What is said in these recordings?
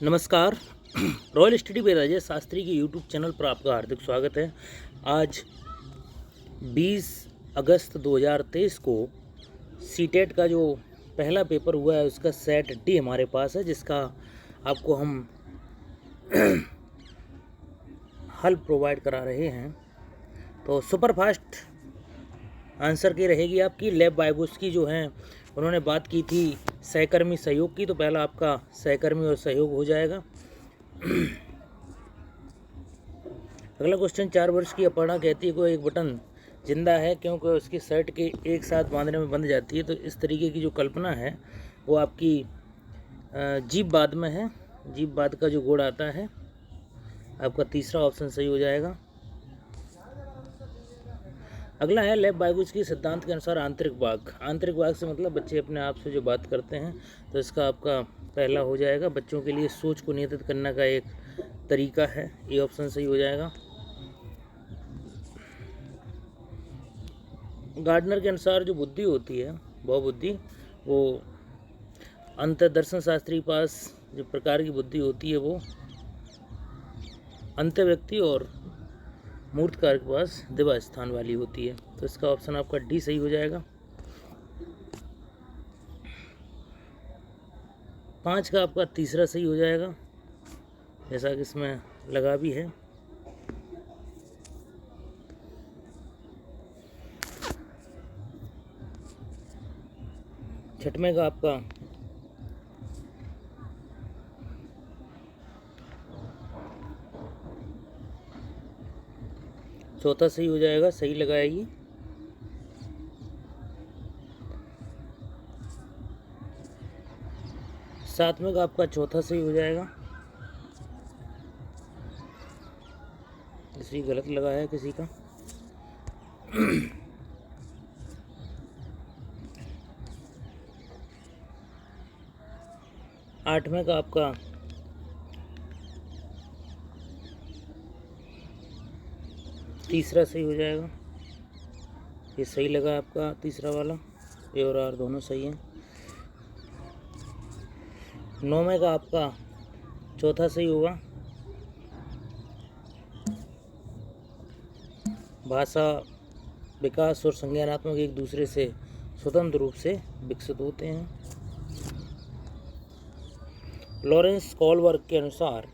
नमस्कार। Royal study bye Rajesh Shastri के YouTube channel पर आपका हार्दिक स्वागत है। आज 20 अगस्त 2023 को सीटेट का जो पहला पेपर हुआ है उसका सेट डी हमारे पास है, जिसका आपको हम हल प्रोवाइड करा रहे हैं। तो सुपर फास्ट आंसर की रहेगी आपकी। लैब बायोस की जो हैं उन्होंने बात की थी सहकर्मी सहयोग की, तो पहला आपका सहकर्मी और सहयोग हो जाएगा। अगला क्वेश्चन, 4 वर्ष की अपर्णा कहती है कोई एक बटन जिंदा है क्योंकि उसकी शर्ट के एक साथ बांधने में बंध जाती है। तो इस तरीके की जो कल्पना है वो आपकी जीभ बाद में है। जीभ बाद का जो गुण आता है, आपका तीसरा ऑप्शन सही हो जाएगा। अगला है लैब बायोस की सिद्धांत के अनुसार आंतरिक वाक। आंतरिक वाक से मतलब बच्चे अपने आप से जो बात करते हैं, तो इसका आपका पहला हो जाएगा। बच्चों के लिए सोच को नियंत्रित करने का एक तरीका है, ये ऑप्शन सही हो जाएगा। गार्डनर के अनुसार जो बुद्धि होती है बहुबुद्धि, वो अंतर्दर्शन शास्त्री के पास जो प्रकार की बुद्धि होती है वो अंत्य व्यक्ति और मूर्तकार के पास दिवा स्थान वाली होती है। तो इसका ऑप्शन आपका डी सही हो जाएगा। 5 का आपका तीसरा सही हो जाएगा, जैसा कि इसमें लगा भी है। छठवें का आपका चौथा सही हो जाएगा, सही लगाया ये। सातवें का आपका चौथा सही हो जाएगा, किसी गलत लगा है किसी का। आठवें का आपका तीसरा सही हो जाएगा, ये सही लगा आपका तीसरा वाला। ए और आर दोनों सही हैं। 9वें का आपका चौथा सही होगा। भाषा विकास और संज्ञानात्मक एक दूसरे से स्वतंत्र रूप से विकसित होते हैं। लॉरेंस कोलबर्ग के अनुसार,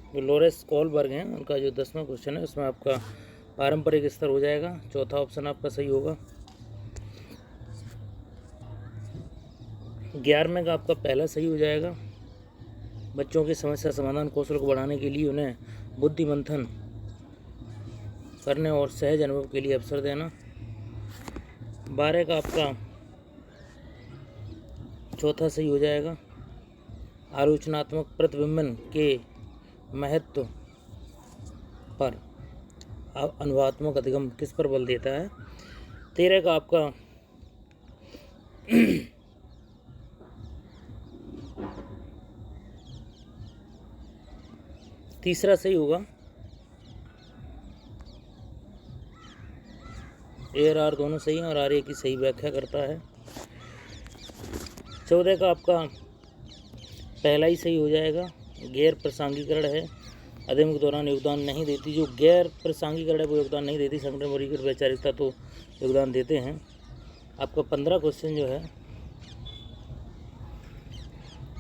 जो लॉरेंस कोलबर्ग हैं उनका जो 10वां क्वेश्चन है उसमें आपका पारंपरिक स्तर हो जाएगा, चौथा ऑप्शन आपका सही होगा। 11वें का आपका पहला सही हो जाएगा। बच्चों की समस्या समाधान कौशल को बढ़ाने के लिए उन्हें बुद्धि मंथन करने और सहज अनुभव के लिए अवसर देना। 12 का आपका चौथा सही हो जाएगा। आलोचनात्मक प्रतिबिंबन के महत्व पर अनुभवात्मक अधिगम किस पर बल देता है। 13 का आपका तीसरा सही होगा। ए और आर दोनों सही हैं और आर ए की सही व्याख्या करता है। 14 का आपका पहला ही सही हो जाएगा। गैर प्रासंगिकरण है, अध्ययन के दौरान योगदान नहीं देती। जो गैर प्रासंगिकरण है वो योगदान नहीं देती, संगठन वर्गीकृत वैचारिकता तो योगदान देते हैं। आपका 15 क्वेश्चन जो है,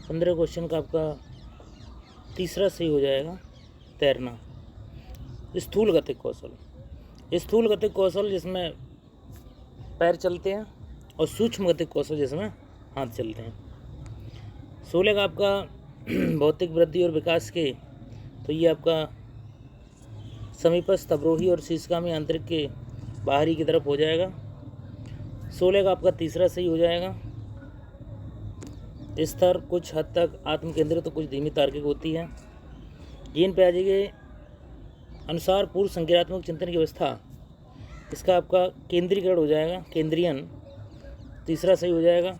15 क्वेश्चन का आपका तीसरा सही हो जाएगा। तैरना, स्थूल गतिक कौशल। स्थूल गतिक कौशल जिसमें पैर चलते हैं और सूक्ष्म गतिक कौशल जिसमें हाथ चलते हैं। 16 का आपका भौतिक वृद्धि और विकास के, तो ये आपका समीपस्थ अवरोही और शीर्षगामी आंतरिक के बाहरी की तरफ हो जाएगा। 16 का आपका तीसरा सही हो जाएगा। स्तर कुछ हद तक आत्म केंद्रित तो कुछ धीमी तार्किक होती है। जीन पियाजे के अनुसार पूर्व संज्ञानात्मक चिंतन की व्यवस्था, इसका आपका केंद्रीकरण हो जाएगा, केंद्रीयन, तीसरा सही हो जाएगा।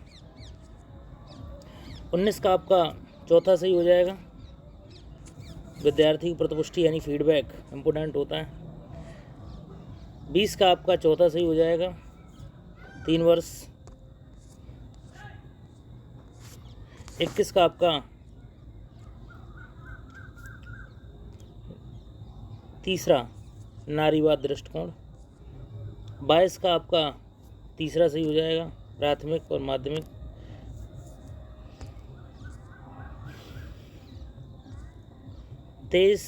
19 का आपका चौथा सही हो जाएगा। विद्यार्थी की प्रतिपुष्टि यानी फीडबैक इम्पोर्टेंट होता है। 20 का आपका चौथा सही हो जाएगा, 3 वर्ष। 21 का आपका तीसरा नारीवाद दृष्टिकोण। 22 का आपका तीसरा सही हो जाएगा, प्राथमिक और माध्यमिक। 23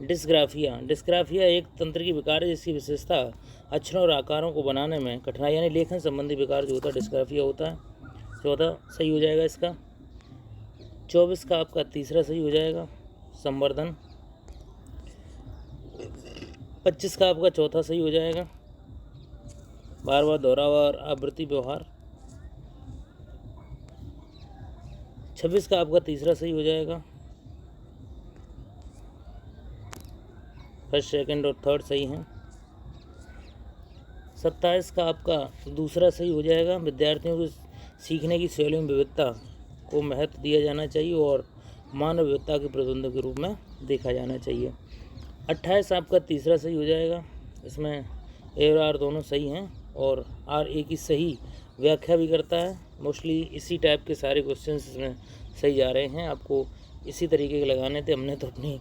डिस्ग्राफिया। डिस्ग्राफिया एक तंत्र की विकार है जिसकी विशेषता अक्षरों और आकारों को बनाने में कठिनाई यानी लेखन संबंधी विकार जो होता है डिस्ग्राफिया होता है। 14 सही हो जाएगा इसका। 24 का आपका तीसरा सही हो जाएगा, संवर्धन। 25 का आपका चौथा सही हो जाएगा, बार बार दोहरावा और आवृत्ति व्यवहार। 26 का आपका तीसरा सही हो जाएगा, फर्स्ट सेकंड और थर्ड सही हैं। 27 का आपका दूसरा सही हो जाएगा, विद्यार्थियों को सीखने की शैली में विविधता को महत्व दिया जाना चाहिए और मानव विविधता के प्रतिबंधों के रूप में देखा जाना चाहिए। 28 आपका तीसरा सही हो जाएगा, इसमें ए और आर दोनों सही हैं और आर ए की सही व्याख्या भी करता है। मोस्टली इसी टाइप के सारे क्वेश्चन इसमें सही जा रहे हैं, आपको इसी तरीके के लगाने थे। हमने तो अपनी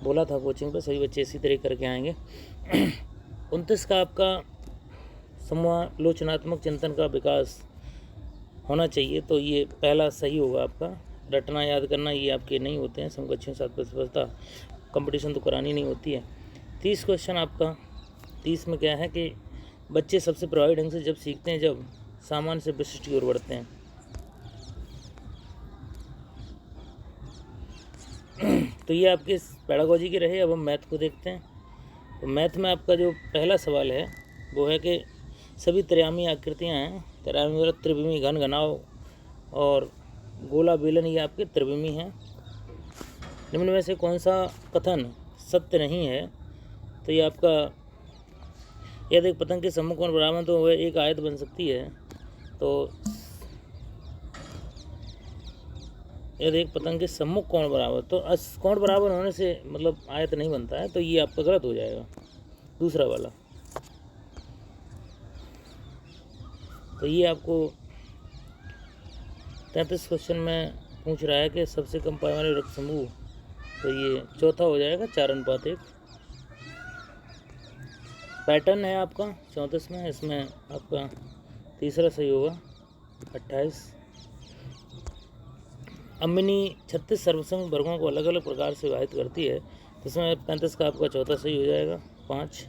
बोला था कोचिंग पर सभी बच्चे इसी तरीके करके आएंगे। 29 का आपका समालोचनात्मक चिंतन का विकास होना चाहिए, तो ये पहला सही होगा आपका। रटना याद करना ये आपके नहीं होते हैं, समकक्षों साथ प्रतिस्पर्धा कंपटीशन तो करानी नहीं होती है। 30 क्वेश्चन आपका। 30 में क्या है कि बच्चे सबसे प्रभावी ढंग से जब सीखते हैं जब सामान्य से विशिष्ट की ओर बढ़ते हैं। तो ये आपके पेडागोजी के रहे। अब हम मैथ को देखते हैं। तो मैथ में आपका जो पहला सवाल है वो है कि सभी त्रियामी आकृतियाँ हैं, त्रियामी मतलब त्रिविमी, घन घनाव और गोला बेलन, ये आपके त्रिविमी हैं। निम्न में से कौन सा कथन सत्य नहीं है? तो ये आपका यदि एक पतंग के सम्मुख कोण बराबर तो वह एक आयत बन सकती है। तो यदि एक पतंग के सम्मुख कोण बराबर, तो कोण बराबर होने से मतलब आयत नहीं बनता है, तो ये आपका गलत हो जाएगा दूसरा वाला। तो ये आपको 33 क्वेश्चन में पूछ रहा है कि सबसे कम पाए वाले रक्त समूह, तो ये चौथा हो जाएगा, 4:1। पैटर्न है आपका 34 में, इसमें आपका तीसरा सही होगा, 28। अम्बिनी 36 सर्वसंग वर्गों को अलग अलग प्रकार से विभाजित करती है, तो इसमें 35 का आपका चौथा सही हो जाएगा, 5।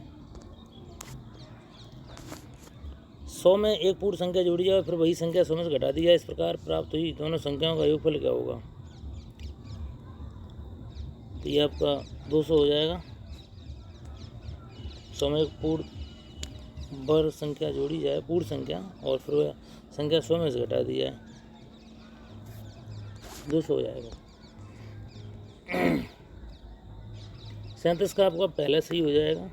100 में एक पूर्ण संख्या जोड़ी जाए फिर वही संख्या 100 में से घटा दी जाए, इस प्रकार प्राप्त हुई दोनों संख्याओं का योगफल क्या होगा? तो ये आपका 200 हो जाएगा। 100 में एक पूर्ण वर्ग संख्या जोड़ी जाए, पूर्ण संख्या, और फिर वह संख्या 100 में से घटा दी जाए, 200 हो जाएगा। 37 का आपका पहला सही हो जाएगा,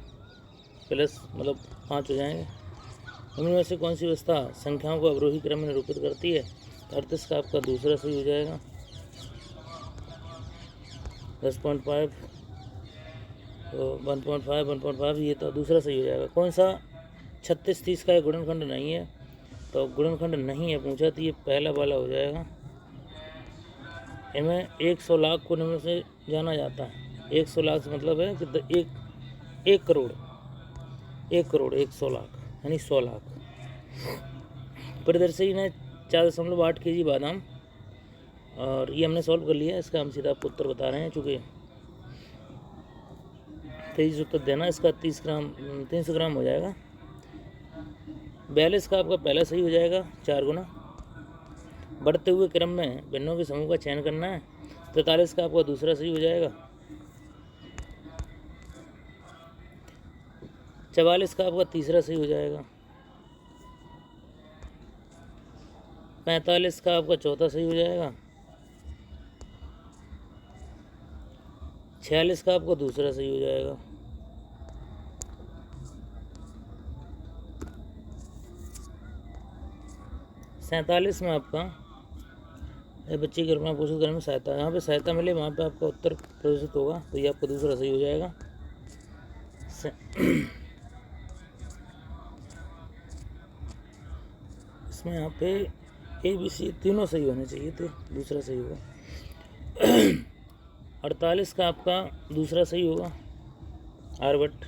प्लस मतलब 5 हो जाएंगे। इनमें से कौन सी व्यवस्था संख्याओं को अवरोही क्रम में निरूपित करती है? 38 का आपका दूसरा सही हो जाएगा, 10.5, तो 1.5, 1.5 ये तो दूसरा सही हो जाएगा। कौन सा 36 30 का गुणनखंड नहीं है? तो गुणनखंड नहीं है पूछा, तो ये पहला वाला हो जाएगा। इनमें 100 लाख को निम्न से जाना जाता है। 100 लाख से मतलब है कि 1 करोड़, 100 लाख यानी 100 लाख। परिदर्शी ने 4.8 kg बादाम, और ये हमने सॉल्व कर लिया, इसका हम सीधा आपको उत्तर बता रहे हैं, चूँकि 23 उत्तर देना। इसका 300 ग्राम हो जाएगा। 42 का आपका पहला सही हो जाएगा, 4 गुना। बढ़ते हुए क्रम में भिन्नों के समूह का चयन करना है। 43 का आपका दूसरा सही हो जाएगा। 44 का आपका तीसरा सही हो जाएगा। 45 का आपका चौथा सही हो जाएगा। 46 का आपका दूसरा सही हो जाएगा। 47 में आपका बच्चे के रूप में घोषित करने में सहायता, यहाँ पे सहायता मिले वहाँ पे आपका उत्तर प्रदर्शित होगा, तो ये आपका दूसरा सही हो जाएगा। इसमें यहाँ पे ABC तीनों सही होने चाहिए थे, दूसरा सही होगा। 48 का आपका दूसरा सही होगा। आर्यभट्ट।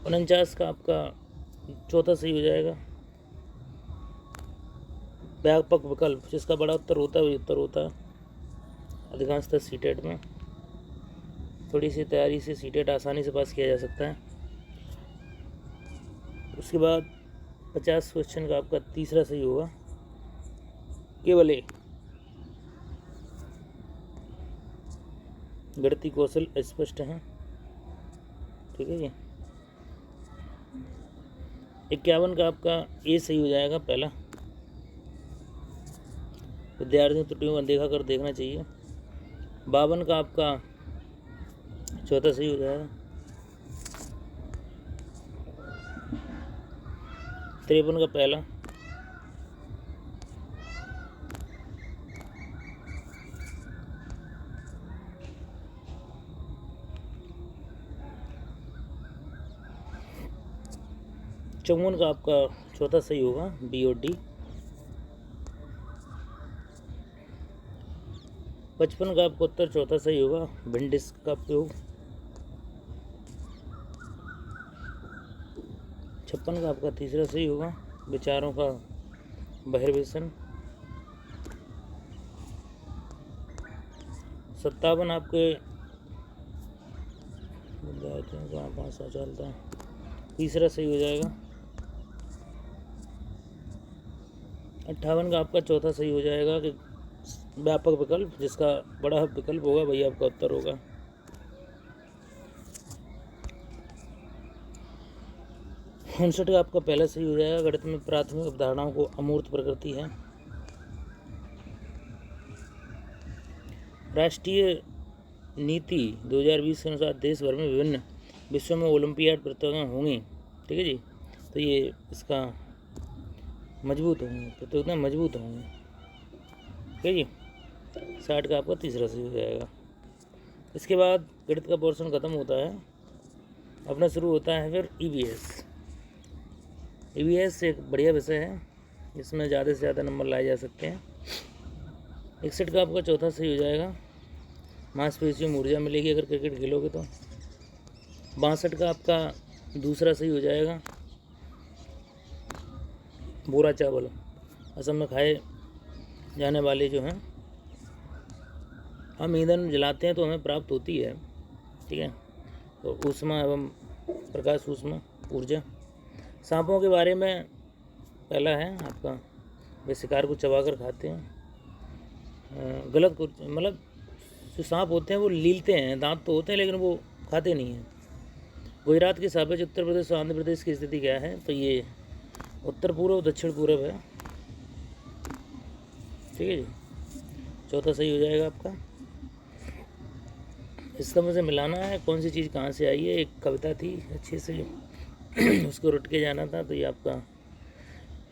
49 का आपका चौथा सही हो जाएगा व्यापक विकल्प, जिसका बड़ा उत्तर होता है वही उत्तर होता है अधिकांशतः सीटेट में। थोड़ी सी तैयारी से सीटेट आसानी से पास किया जा सकता है। उसके बाद 50 क्वेश्चन का आपका तीसरा सही होगा केवल एक गणितीय कौशल स्पष्ट है, ठीक है जी। 51 का आपका ए सही हो जाएगा पहला, विद्यार्थियों त्रुटियों को अनदेखा कर देखना चाहिए। 52 का आपका चौथा सही हो जाएगा। 53 का पहला। 54 का आपका चौथा सही होगा बी और डी। 55 का आपका उत्तर चौथा सही होगा विंडिस का उपयोग। 56 का आपका तीसरा सही होगा विचारों का बहिर्वेशन। 57 आपके पास चलता है तीसरा सही हो जाएगा। 58 का आपका चौथा सही हो जाएगा कि व्यापक विकल्प, जिसका बड़ा विकल्प होगा वही आपका उत्तर होगा। 59 का आपका पहला सही हो जाएगा गणित में प्राथमिक अवधारणाओं को अमूर्त प्रकृति है। राष्ट्रीय नीति 2020 के अनुसार देश भर में विभिन्न विश्व में ओलंपियाड प्रतियोगिताएं होंगी, ठीक है जी। तो ये इसका मजबूत होंगे, प्रतियोगिताएं मजबूत होंगी, ठीक है जी। 60 का आपका तीसरा सही हो जाएगा। इसके बाद गणित का पोर्शन ख़त्म होता है, अपना शुरू होता है फिर ईवीएस। ईवीएस एक बढ़िया विषय है, इसमें ज़्यादा से ज़्यादा नंबर लाए जा सकते हैं। 61 का आपका चौथा सही हो जाएगा, मांसपेशियों में ऊर्जा मिलेगी अगर क्रिकेट खेलोगे तो। 62 का आपका दूसरा सही हो जाएगा, बोरा चावल असम में खाए जाने वाले जो हैं, हम ईंधन जलाते हैं तो हमें प्राप्त होती है, ठीक है। तो ऊष्मा एवं प्रकाश ऊष्मा ऊर्जा। सांपों के बारे में पहला है आपका, वे शिकार को चबाकर खाते हैं। गलत को मतलब जो सांप होते हैं वो लीलते हैं, दांत तो होते हैं लेकिन वो खाते नहीं हैं। गुजरात के सापेक्ष उत्तर प्रदेश और आंध्र प्रदेश की स्थिति क्या है, तो ये उत्तर पूर्व और दक्षिण पूर्व है, ठीक है जी। चौथा सही हो जाएगा आपका। इसका मुझे मिलाना है कौन सी चीज़ कहाँ से आई है। एक कविता थी अच्छे से उसको रट के जाना था, तो ये आपका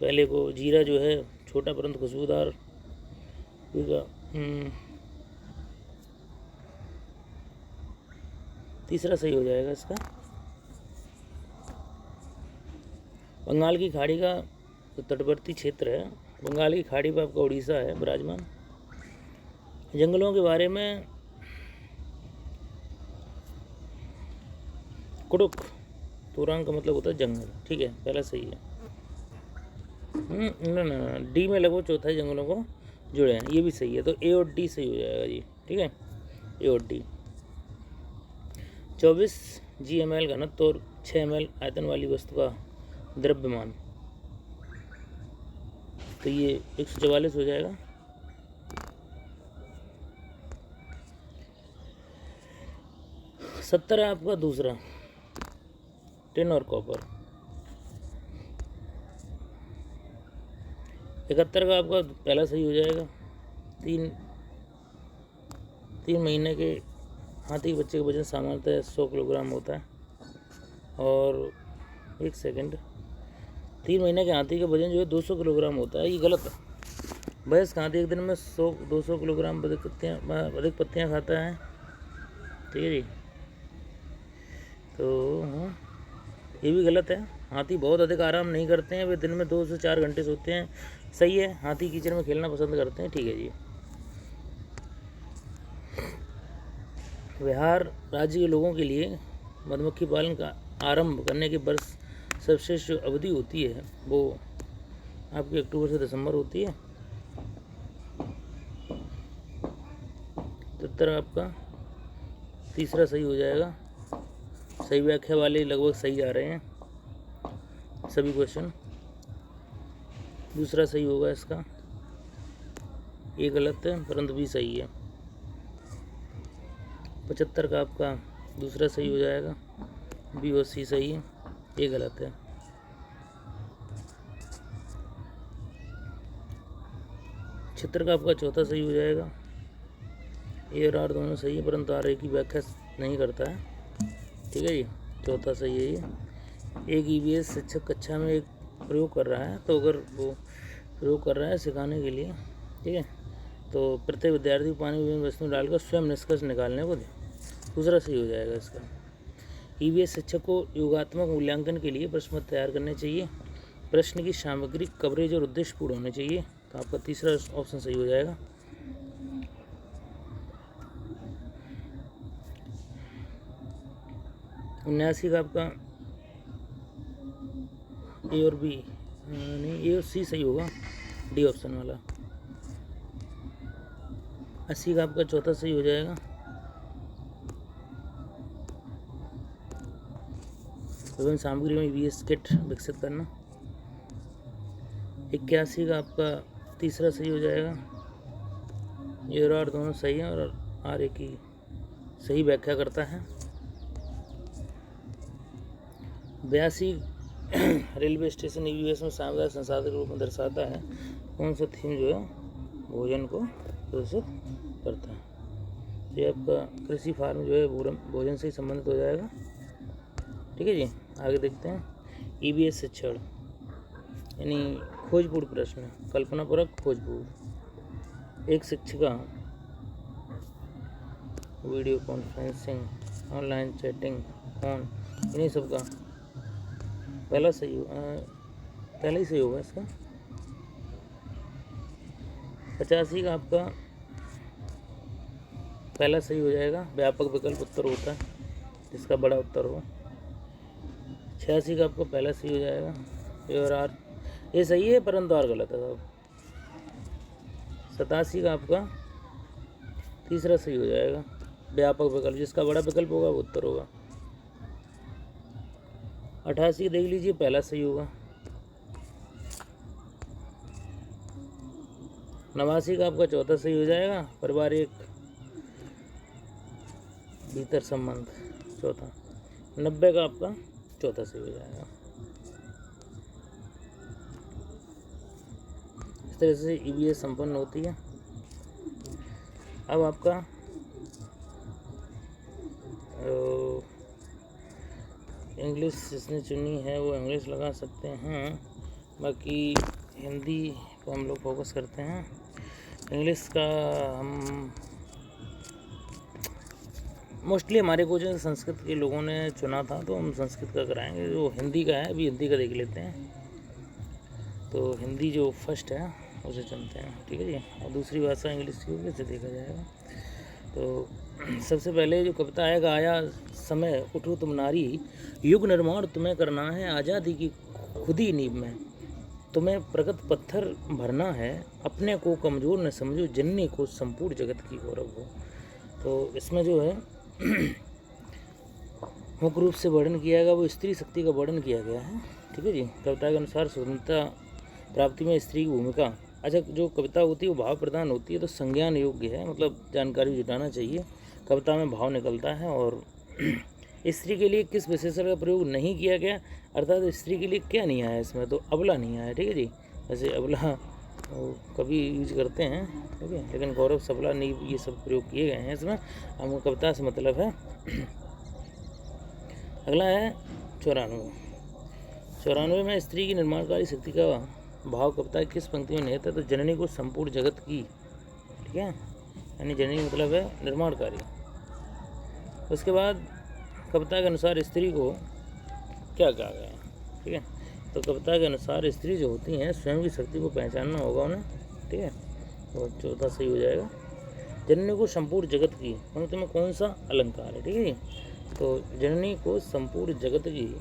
पहले को जीरा जो है छोटा परंतु खुशबूदार, तीसरा सही हो जाएगा इसका। बंगाल की खाड़ी का जो तटवर्ती क्षेत्र है, बंगाल की खाड़ी पर आपका उड़ीसा है विराजमान। जंगलों के बारे में कुड़ुक, तुरंग का मतलब होता है जंगल, ठीक है, पहला सही है। ना डी में लगभग चौथाई जंगलों को जुड़े हैं, ये भी सही है, तो ए और डी सही हो जाएगा जी, ठीक है, ए और डी। 24 GmL घनत्व और 6 ml आयतन वाली वस्तु का द्रव्यमान, तो ये 144 हो जाएगा। 70 है आपका दूसरा, टिन और कॉपर। 71 का आपका पहला सही हो जाएगा। 3 महीने के हाथी के बच्चे का वजन सामान्यतः 100 किलोग्राम होता है। और एक सेकंड, 3 महीने के हाथी का वजन जो है 200 किलोग्राम होता है, ये गलत है। वयस्क हाथी एक दिन में 200 किलोग्राम अधिक पत्तियाँ खाता है, ठीक है जी। तो हाँ, ये भी गलत है। हाथी बहुत अधिक आराम नहीं करते हैं, वे दिन में 2 से 4 घंटे सोते हैं, सही है। हाथी कीचड़ में खेलना पसंद करते हैं, ठीक है जी। बिहार राज्य के लोगों के लिए मधुमक्खी पालन का आरंभ करने के वर्ष सर्वश्रेष्ठ जो अवधि होती है वो आपकी अक्टूबर से दिसंबर होती है। तो उत्तर आपका तीसरा सही हो जाएगा। सही व्याख्या वाले लगभग सही आ रहे हैं सभी क्वेश्चन। दूसरा सही होगा इसका, ये गलत है परंतु भी सही है। 75 का आपका दूसरा सही हो जाएगा, बी और सी सही है, ये गलत है। 76 का आपका चौथा सही हो जाएगा, ए और आर दोनों सही है परंतु आर ए की व्याख्या नहीं करता है। ठीक है जी, चौथा सही है ये। एक ईवीएस शिक्षक कक्षा में एक प्रयोग कर रहा है, तो अगर वो प्रयोग कर रहा है सिखाने के लिए, ठीक है, तो प्रत्येक विद्यार्थी को पानी विभिन्न वस्तुएं डालकर स्वयं निष्कर्ष निकालने को दे। दूसरा सही हो जाएगा इसका। ईवीएस शिक्षक को योगात्मक मूल्यांकन के लिए प्रश्न तैयार करने चाहिए। प्रश्न की सामग्री कवरेज और उद्देश्यपूर्ण होने चाहिए, तो आपका तीसरा ऑप्शन सही हो जाएगा। 79 का आपका ए और बी नहीं, ए और सी सही होगा, डी ऑप्शन वाला। 80 का आपका चौथा सही हो जाएगा। विभिन्न सामग्री में ईवीएस किट विकसित करना। 81 का आपका तीसरा सही हो जाएगा। ये और आर दोनों सही हैं और आर ए की सही व्याख्या करता है। 82 रेलवे स्टेशन ईवीएस में सामुदायिक संसाधन के रूप में दर्शाता है। कौन सा थीम जो है भोजन को प्रदर्शित करता है। तो ये आपका कृषि फार्म जो है भोजन से ही संबंधित हो जाएगा। ठीक है जी, आगे देखते हैं। ईवीएस शिक्षण यानी खोजपूर्ण प्रश्न, कल्पनापरक खोजपूर्ण। एक शिक्षिका video conferencing, online chatting, phone, इन्हीं सब का पहला ही सही होगा इसका। 85 का आपका पहला सही हो जाएगा। व्यापक विकल्प उत्तर होता है जिसका बड़ा उत्तर हो। 86 का आपका पहला सही हो जाएगा। ए और आर ये सही है परंतु आर गलत है सब। 87 का आपका तीसरा सही हो जाएगा। व्यापक विकल्प जिसका बड़ा विकल्प होगा वो उत्तर होगा। 88 देख लीजिए, पहला सही होगा। 89 का आपका चौथा सही हो जाएगा। पारिवारिक भीतर संबंध चौथा। 90 का आपका चौथा सही हो जाएगा। इस तरह से ईवीएस संपन्न होती है। अब आपका इंग्लिश जिसने चुनी है वो इंग्लिश लगा सकते हैं, बाकी हिंदी को हम लोग फोकस करते हैं। इंग्लिश का हम मोस्टली हमारे को जो संस्कृत के लोगों ने चुना था तो हम संस्कृत का कराएंगे। जो हिंदी का है अभी हिंदी का देख लेते हैं। तो हिंदी जो फर्स्ट है उसे चुनते हैं। ठीक है जी, और दूसरी भाषा इंग्लिश की होगी, इसे देखा जाएगा। तो सबसे पहले जो कविता आएगा, आया समय उठो तुम नारी, युग निर्माण तुम्हें करना है, आज़ादी की खुदी नींव में तुम्हें प्रगत पत्थर भरना है, अपने को कमज़ोर न समझो, जननी को संपूर्ण जगत की गौरव हो। तो इसमें जो है मुख्य रूप से वर्णन किया गया वो स्त्री शक्ति का वर्णन किया गया है। ठीक है जी, कविता के अनुसार स्वतंत्रता प्राप्ति में स्त्री की भूमिका। अच्छा, जो कविता होती है वो भाव प्रधान होती है तो संज्ञान योग्य है, मतलब जानकारी जुटाना चाहिए। कविता में भाव निकलता है। और स्त्री के लिए किस विशेषण का प्रयोग नहीं किया गया, अर्थात स्त्री के लिए क्या नहीं आया इसमें, तो अबला नहीं आया। ठीक है जी, वैसे अबला कभी यूज करते हैं, ठीक है, लेकिन गौरव सबला नीव ये सब प्रयोग किए गए हैं इसमें। हम कविता से मतलब है। अगला है 94 में स्त्री की निर्माणकारी शक्ति का भाव कविता किस पंक्ति में निहित है, तो जननी को संपूर्ण जगत की। ठीक है, यानी जननी मतलब है निर्माणकारी। उसके बाद कविता के अनुसार स्त्री को क्या कहा गया है। ठीक है, तो कविता के अनुसार स्त्री जो होती हैं स्वयं की शक्ति को पहचानना होगा उन्हें। ठीक है, तो चौथा सही हो जाएगा। जननी को संपूर्ण जगत की पंक्ति में कौन सा अलंकार है, ठीक है जी। तो जननी को संपूर्ण जगत की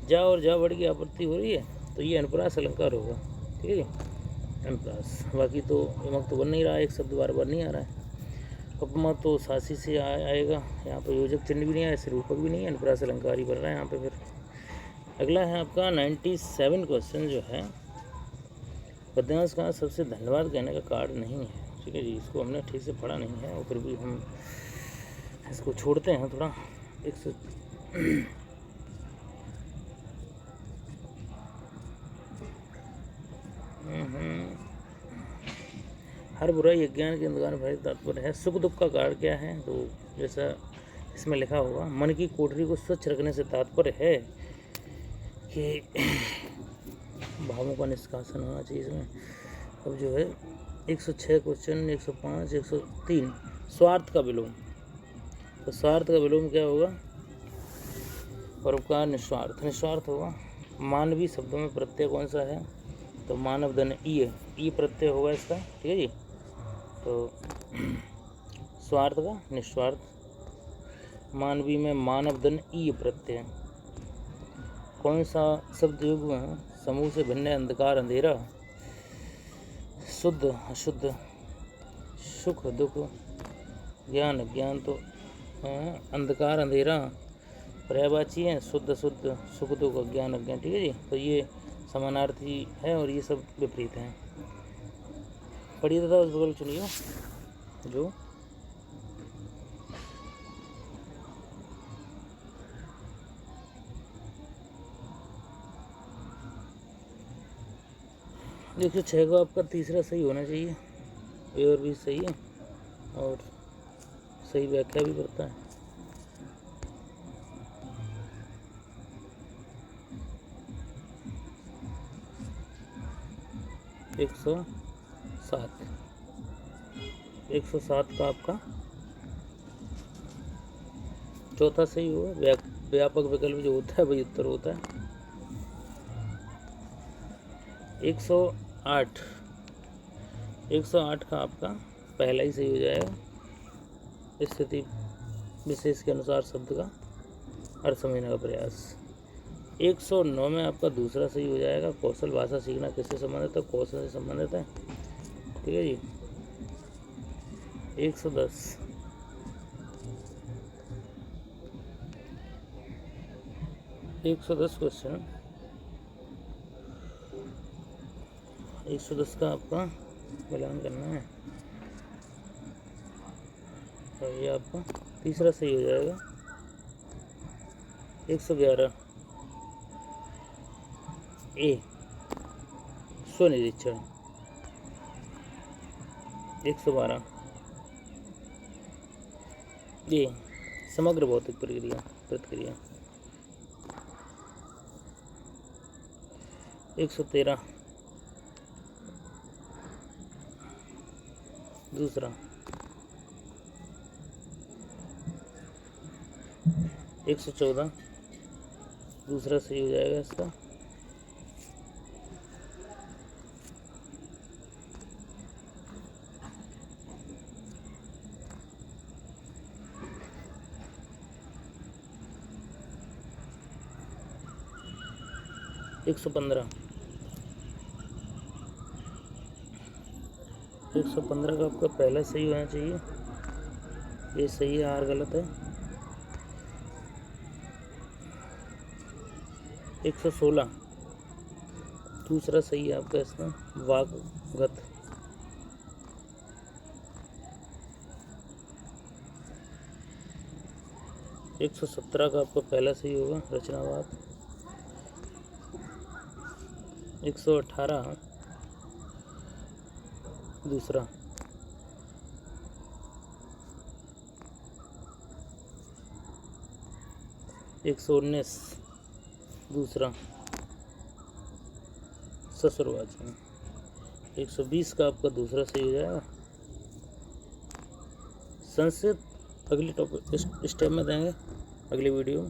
जा और जा वर्ड की आपत्ति हो रही है तो ये अनुप्रास अलंकार होगा, ठीक है जी, अनुप्रास। बाकी तो यमक तो बन नहीं रहा है, एक शब्द बार बार नहीं आ रहा है। उपमा तो सासी से आएगा, यहाँ पर योजक चिन्ह भी नहीं आया, सिर्फ रूपक भी नहीं है, अनुप्रास अलंकार ही बन रहा है यहाँ पे। फिर अगला है आपका 97 क्वेश्चन जो है, पद्यांश का सबसे धन्यवाद कहने का कार्ड नहीं है, ठीक है जी। इसको हमने ठीक से पढ़ा नहीं है और फिर भी हम इसको छोड़ते हैं थोड़ा। हर बुराई अज्ञान के अंधकार भरे तात्पर्य है। सुख दुख का कारण क्या है, तो जैसा इसमें लिखा होगा, मन की कोठरी को स्वच्छ रखने से तात्पर्य है कि भावों का निष्कासन होना चाहिए इसमें। अब जो है 106 क्वेश्चन, 105, 103 स्वार्थ का विलोम। तो स्वार्थ का विलोम क्या होगा, परोपकार निस्वार्थ, निस्वार्थ होगा। मानवीय शब्दों में प्रत्यय कौन सा है, तो मानव धन ई प्रत्यय होगा इसका, ठीक है जी। तो स्वार्थ का निस्वार्थ, मानवीय में मानव धन ई प्रत्यय। कौन सा शब्द युग है, समूह से भिन्न है, अंधकार अंधेरा, शुद्ध अशुद्ध, सुख दुख, ज्ञान अज्ञान। तो अंधकार अंधेरा पर्यायवाची है, शुद्ध शुद्ध, सुख दुख, अज्ञान अज्ञान, ठीक है जी। तो ये समानार्थी है और ये सब विपरीत हैं। पढ़िए तथा उस विकल्प चुनिए जो 106 का आपका तीसरा सही होना चाहिए, ए और बी सही है और सही व्याख्या भी करता है। एक सौ 107 का आपका चौथा सही होगा। व्यापक विकल्प जो होता है वही उत्तर होता है। 108 का आपका पहला ही सही हो जाएगा। स्थिति विशेष के अनुसार शब्द का अर्थ समझने का प्रयास। 109 में आपका दूसरा सही हो जाएगा। कौशल भाषा सीखना किससे संबंधित है, कौशल से संबंधित है, ठीक है जी। 110 क्वेश्चन, 110 का आपका मिलान करना है और ये आपका तीसरा सही हो जाएगा। 111 ए स्वनिरीक्षण। 112 ए समग्र भौतिक प्रतिक्रिया। 113 दूसरा। 114 दूसरा सही हो जाएगा इसका। 115 का आपका पहला सही होना चाहिए, ये सही है, आर गलत है। 116 दूसरा सही है आपका इसका, वाग्गत। 117 का आपका पहला सही होगा, रचनावाद। 118 दूसरा। 119 दूसरा, ससुरवाचन। 120 का आपका दूसरा सही हो जाएगा। संस्कृत अगली टॉपिक स्टेप में देंगे अगली वीडियो में।